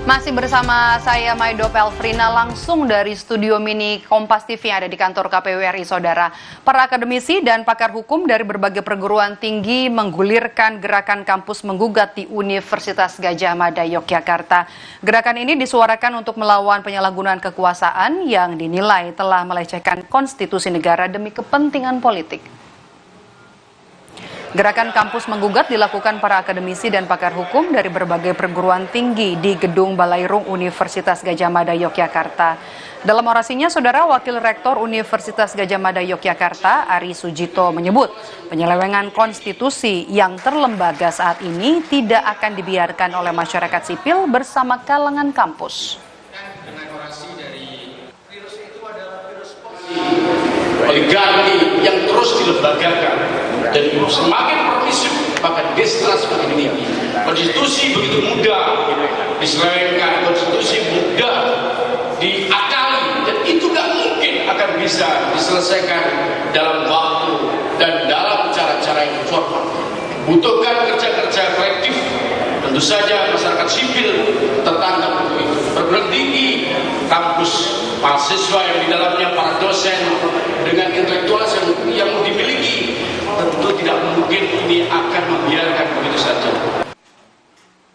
Masih bersama saya Maido Pelfrina langsung dari studio mini Kompas TV yang ada di kantor KPU RI, Saudara. Para akademisi dan pakar hukum dari berbagai perguruan tinggi menggulirkan gerakan kampus menggugat di Universitas Gadjah Mada, Yogyakarta. Gerakan ini disuarakan untuk melawan penyalahgunaan kekuasaan yang dinilai telah melecehkan konstitusi negara demi kepentingan politik. Gerakan kampus menggugat dilakukan para akademisi dan pakar hukum dari berbagai perguruan tinggi di Gedung Balairung Universitas Gadjah Mada, Yogyakarta. Dalam orasinya, Saudara, Wakil Rektor Universitas Gadjah Mada, Yogyakarta, Ari Sujito menyebut penyelewengan konstitusi yang terlembaga saat ini tidak akan dibiarkan oleh masyarakat sipil bersama kalangan kampus. Oligarki yang terus dilembagakan dan semakin permisif, maka distrust makin tinggi. Konstitusi begitu mudah diselewengkan, konstitusi mudah diakali, dan itu tidak mungkin akan bisa diselesaikan dalam waktu dan dalam cara-cara yang formal. Butuhkan kerja-kerja kolektif, tentu saja masyarakat sipil tertangkap untuk itu. Perguruan tinggi, kampus, mahasiswa yang di dalamnya para dosen dengan intelektualitas yang dimiliki, tentu tidak mungkin ini akan membiarkan